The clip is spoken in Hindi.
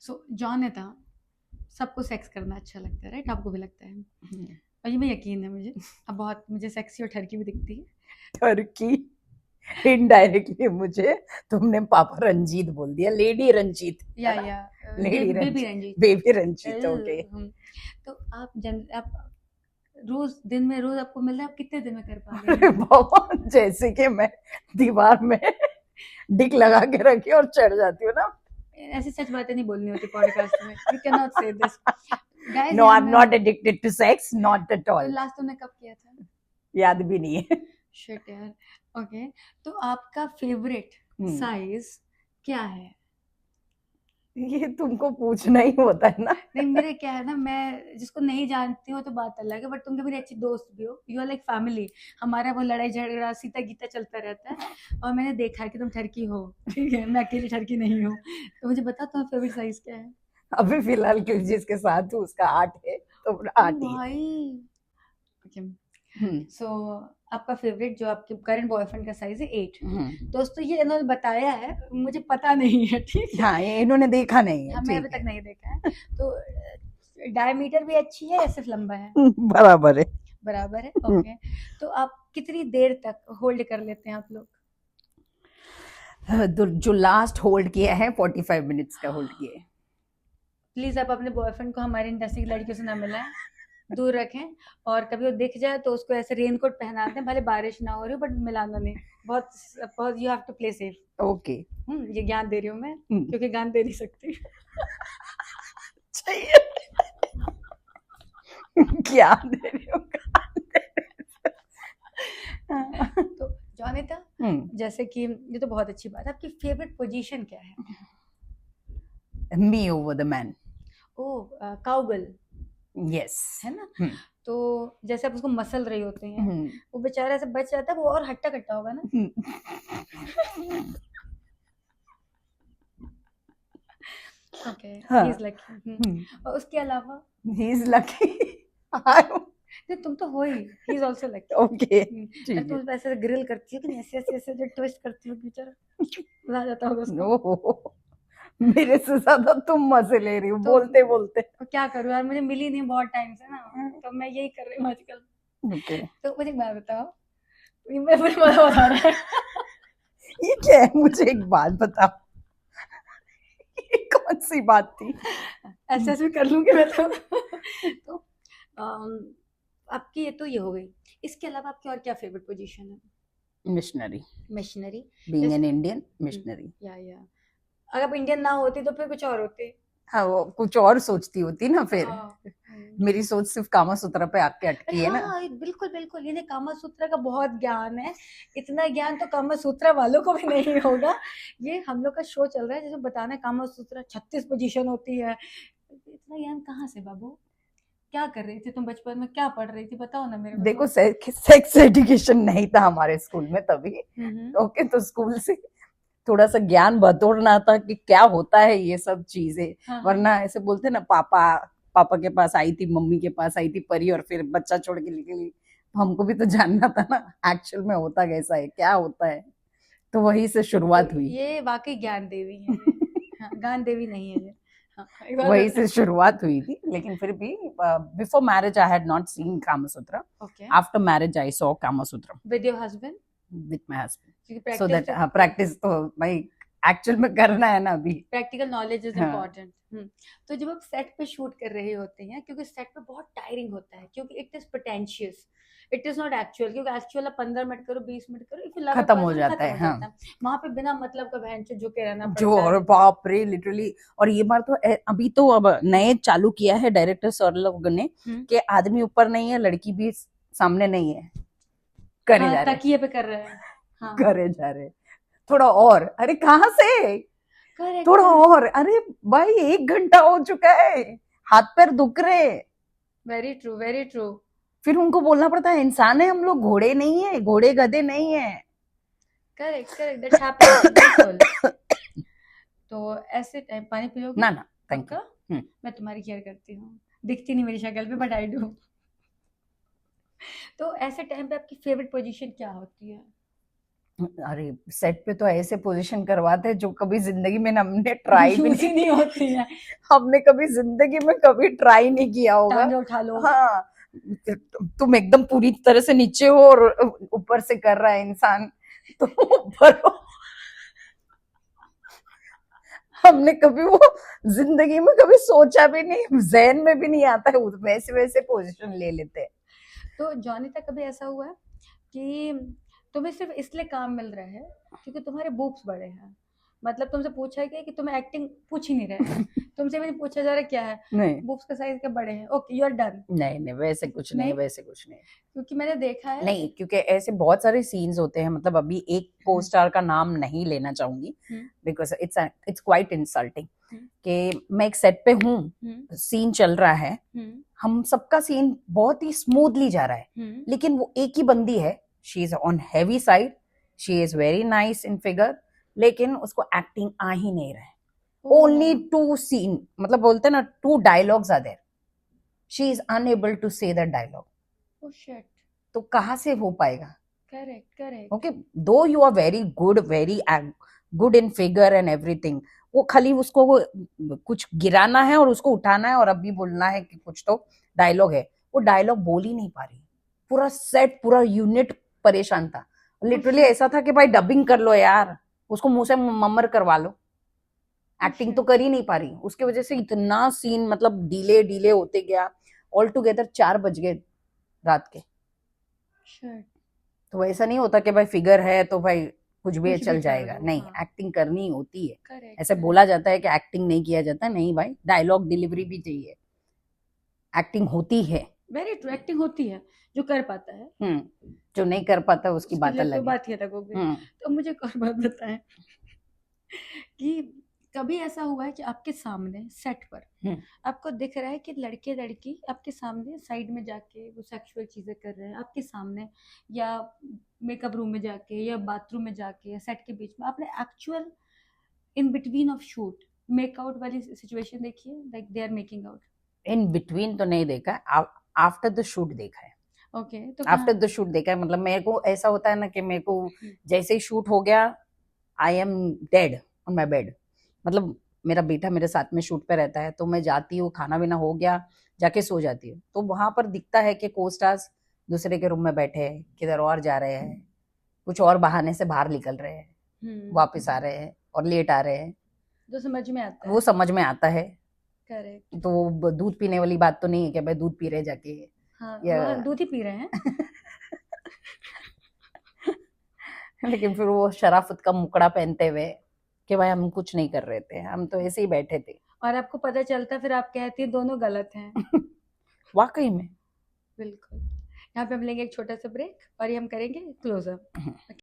सो जॉनता, सबको सेक्स करना अच्छा लगता है, राइट? आपको भी लगता है, और ये भी यकीन है मुझे। अब बहुत मुझे सेक्सी और ठरकी भी दिखती है। टर्की इनडायरेक्टली मुझे तुमने पापा रंजीत बोल दिया, लेडी रंजीत या है ना? या lady baby Ranjit, Ranjit. Baby Ranjit, okay. तो आप रोज दिन में रोज आपको मिल रहा है, आप कितने दिन में कर पा रहे अरे हैं? बाबा, जैसे कि मैं दीवार में डिक लगा के रखी और चढ़ जाती हूँ ना। ऐसी सच बातें नहीं बोलनी होती पॉडकास्ट में, you can not say this guys. No, I am not addicted to sex, not at तो ऑल। लास्ट तुमने कब किया था? याद भी नहीं है। शिट यार। ओके, तो आपका फेवरेट साइज क्या है? ये तुमको पूछना ही होता है ना। नहीं, मेरे क्या है ना, मैं जिसको नहीं जानती हूँ तो बात अलग है, बट तुम मेरी अच्छी दोस्त भी हो, यू आर लाइक फैमिली। हमारा वो लड़ाई झगड़ा सीता गीता चलता रहता है, और मैंने देखा है कि तुम ठरकी हो, ठीक है? मैं अकेली ठरकी नहीं हूँ। तो मुझे बता, तुम्हारा फेवरेट साइज क्या है? अभी फिलहाल के जिसके साथ हूँ उसका 8 है, तो ओ 8 ही भाई। ओके, है। सो आपका फेवरेट जो आपके करंट बॉयफ्रेंड का साइज है 8। दोस्तों, ये इन्होंने बताया है, मुझे पता नहीं है, ठीक है? हाँ, ये इन्होंने देखा नहीं है, हमें अभी ठीक तक है। नहीं देखा है। तो डायमीटर भी अच्छी है या सिर्फ लंबा है? बराबर है। बराबर है, ओके। तो आप कितनी देर तक होल्ड कर लेते हैं आप लोग? जो लास्ट होल्ड किया है 45 मिनट्स का होल्ड किया है। प्लीज आप अपने बॉयफ्रेंड को हमारी इंडस्ट्री की लड़कियों से ना मिलाएं, दूर रखें। और कभी वो दिख जाए तो उसको ऐसे रेनकोट पहना दें, भले बारिश ना हो रही हो, बट मिलाना नहीं। बहुत बहुत, you have to play safe. Okay. ये ज्ञान दे रही हूँ मैं, क्योंकि ज्ञान दे नहीं सकती। चाहिए। क्या दे रही हो? तो जॉनिता, जैसे कि ये तो बहुत अच्छी बात है, आपकी फेवरेट पोजीशन क्या है? Me over the man. Oh, cowgirl, yes. है ना? तो जैसे आप उसको मसल रही होती हैं, वो बेचारा ऐसे बच जाता है, वो और हट्टा कट्टा होगा ना? Okay, he is lucky. और उसके अलावा ही इज लकी। नहीं, तुम तो हो ही, he is also lucky. Okay, अरे तुम ऐसे ग्रिल करती हो कि नहीं, ऐसे ऐसे ऐसे जो ट्विस्ट करती हो, बेचारा मजा आ जाता होगा उसको। नो, मेरे से ज्यादा तुम मजे ले रही हो तो बोलते बोलते। क्या करूँ यार, मुझे मिली नहीं बहुत टाइम से ना, तो मैं यही कर रही हूँ आजकल। ओके। तो मुझे एक बात बताओ, ये मुझे मजा बता रहा है। ये क्या है? मुझे एक बात बताओ, ये कौन सी बात थी? ऐसे ऐसे कर लूंगी मैं तो आपकी ये हो गई। इसके अलावा आपकी और क्या फेवरेट पोजीशन है? Missionary, missionary, being an Indian missionary. या अगर आप इंडियन ना होती तो फिर कुछ और होते। हाँ, वो कुछ और सोचती होती ना फिर। हाँ, मेरी सोच सिर्फ कामा सूत्रा पे आके अरे अटकी है हाँ ना। हाँ, बिल्कुल बिल्कुल, ये कामा सूत्र का बहुत ज्ञान है। इतना ज्ञान तो कामा सूत्र वालों को भी नहीं होगा। ये हम लोग का शो चल रहा है जैसे बताना है, कामा सूत्र 36 पोजीशन होती है। इतना ज्ञान कहाँ से बाबू? क्या कर रही थी तुम बचपन में, क्या पढ़ रही थी, बताओ ना मेरे को देखो, तो। सेक्स एजुकेशन नहीं था हमारे स्कूल में तभी। ओके, तो स्कूल से थोड़ा सा ज्ञान बटोरना था कि क्या होता है ये सब चीजें। हाँ, वरना ऐसे बोलते ना, पापा पापा के पास आई थी, मम्मी के पास आई थी परी, और फिर बच्चा छोड़ के निकली। तो हमको भी तो जानना था ना एक्चुअल में होता कैसा है, क्या होता है। तो वही से शुरुआत तो हुई। ये वाकई ज्ञान देवी है ये। हाँ, ज्ञान देवी नहीं है ये। हाँ, एक बार वही से शुरुआत हुई थी, लेकिन फिर भी before marriage I had not seen Kamasutra. Okay, after marriage I saw Kamasutra with your husband, with my husband. क्योंकि सो दैट प्रैक्टिस प्रैक्टिस तो भाई एक्चुअल में करना है ना अभी। प्रैक्टिकल नॉलेज इज हाँ। इम्पोर्टेंट। तो जब आप सेट पे शूट कर रहे होते हैं, क्योंकि सेट पे बहुत टायरिंग होता है, क्योंकि it is potential, it is not actual. क्योंकि एक्चुअल आप 15 मिनट करो, 20 मिनट करो, इफ यू लव अ खत्म हो पर्सन जाता खत्म है, हो हाँ। जाता है। वहां पे बिना मतलब का बहन से झुके रहना जो, पड़ता और है। बाप रे, लिटरली। और ये बार तो अभी तो अब नए चालू किया है डायरेक्टर सर लोग ने कि आदमी ऊपर नहीं है, लड़की भी सामने नहीं है, करे हाँ, जा रहे, तकिए पे कर रहे हैं। हाँ, करे जा रहे। थोड़ा और, अरे कहाँ से, करेक्ट थोड़ा करेक्ट, और, अरे भाई 1 घंटा हो चुका है, हाथ पैर दुख रहे। Very true very true. फिर उनको बोलना पड़ता है इंसान है हम लोग, घोड़े नहीं है, घोड़े गधे नहीं है। करेक्ट करेक्ट, दैट्स हैपनिंग, बिल्कुल। तो ऐसे टाइम पानी पियोगे? ना ना, थैंक पक्का? यू। मैं तुम्हारी केयर करती हूँ, दिखती नहीं मेरी शक्ल पे, बट आई डू। तो ऐसे टाइम पे आपकी फेवरेट पोजीशन क्या होती है? अरे सेट पे तो ऐसे पोजीशन करवाते हैं जो कभी जिंदगी में हमने ट्राई भी यूज ही नहीं होती है। हमने कभी जिंदगी में कभी ट्राई नहीं किया होगा। टांगे उठा लो। हाँ, तुम एकदम पूरी तरह से नीचे हो और ऊपर से कर रहा है इंसान, तो ऊपर हो। हमने कभी वो जिंदगी में कभी सोचा भी नहीं, जहन में भी नहीं आता है, वैसे वैसे पोजीशन ले लेते हैं। तो जॉनी तक कभी ऐसा हुआ है कि तुम्हें सिर्फ इसलिए काम मिल रहा है क्योंकि तुम्हारे बूब्स बड़े हैं? मतलब तुमसे पूछा गया कि तुम्हें एक्टिंग पूछ ही नहीं रहे हैं, तुमसे भी नहीं पूछा जा रहा क्या है, नहीं बूब्स का साइज क्या बड़े हैं, ओके यू आर डन। नहीं नहीं, वैसे कुछ नहीं, नहीं, वैसे कुछ नहीं। क्योंकि मैंने देखा है। नहीं, क्योंकि ऐसे बहुत सारे सीन्स होते हैं, मतलब अभी एक को स्टार का नाम नहीं लेना चाहूंगी बिकॉज इट्स क्वाइट इंसल्टिंग कि मैं एक सेट पे हूँ, सीन चल रहा है, हम सबका सीन बहुत ही स्मूथली जा रहा है, लेकिन वो एक ही बंदी है, she is on heavy side, she is very nice in figure, लेकिन उसको एक्टिंग आ ही नहीं रहा है। ओनली 2 सीन, मतलब बोलते हैं ना 2 dialogues are there, she is unable to say that dialogue. Oh shit. तो कहाँ से हो पाएगा? Correct, correct. ओके, दो you are very good in figure and everything, वो खाली उसको वो कुछ गिराना है और उसको उठाना है और अभी बोलना है कि कुछ तो डायलॉग है, वो डायलॉग बोल ही नहीं पा रही। पूरा सेट, पूरा यूनिट परेशान था, लिटरली ऐसा था कि भाई डबिंग कर लो यार, उसको मुंह से मम्मर करवा लो, एक्टिंग तो कर ही नहीं पा रही। उसके वजह से इतना सीन मतलब डिले होते गया, ऑल टुगेदर 4 बज गए रात के। Shit. तो ऐसा नहीं होता कि भाई फिगर है तो भाई कुछ भी कुछ चल भी कर जाएगा, लो, नहीं, हाँ। एक्टिंग करनी होती है। Correct, ऐसे correct. बोला जाता है कि एक्टिंग नहीं किया जाता, नहीं भाई, डायलॉग डिलीवरी भी चाहिए, एक्टिंग होती है। Very true, acting होती है जो कर पाता है, जो नहीं कर पाता उसकी उसके बात लिए तो अलग है। बात ही अलग हो गई। तो मुझे एक और बात बताएं कि कभी ऐसा हुआ है कि आपके सामने सेट पर आपको दिख रहा है कि लड़के लड़की आपके सामने साइड में जाके वो सेक्सुअल चीजें कर रहे हैं आपके सामने, या मेकअप रूम में जाके या बाथरूम में जाके या सेट के बीच में, आपने actual in between of shoot make out वाली सिचुएशन देखी है, like they are making out? In between तो नहीं देखा, आफ्टर द शूट देखा है। ओके, तो आफ्टर द शूट देखा है, मतलब मेरे को ऐसा होता है ना कि मेरे को जैसे ही शूट हो गया, I am dead on my bed, मतलब मेरा बेटा मेरे साथ में शूट पे रहता है, तो मैं जाती हूँ, खाना वाना हो गया, जाके सो जाती हूँ, तो वहां पर दिखता है कि को स्टार्स दूसरे के रूम में बैठे हैं, किधर और जा रहे हैं, कुछ और बहाने से बाहर निकल रहे हैं, वापस आ रहे हैं और लेट आ रहे हैं, जो समझ में आता है, वो समझ में आता है। करेक्ट। तो दूध पीने वाली बात तो नहीं है कि भाई दूध पी रहे जाके, हाँ, या वहाँ दूध ही पी रहे हैं। लेकिन फिर वो शराफत का मुकड़ा पहनते हुए कि भाई हम कुछ नहीं कर रहे थे, हम तो ऐसे ही बैठे थे, और आपको पता चलता फिर आप कहती है दोनों गलत हैं। वाकई में। बिल्कुल। यहाँ पे हम लेंगे एक छोटा सा ब्रेक और ये हम करेंगे क्लोजअप।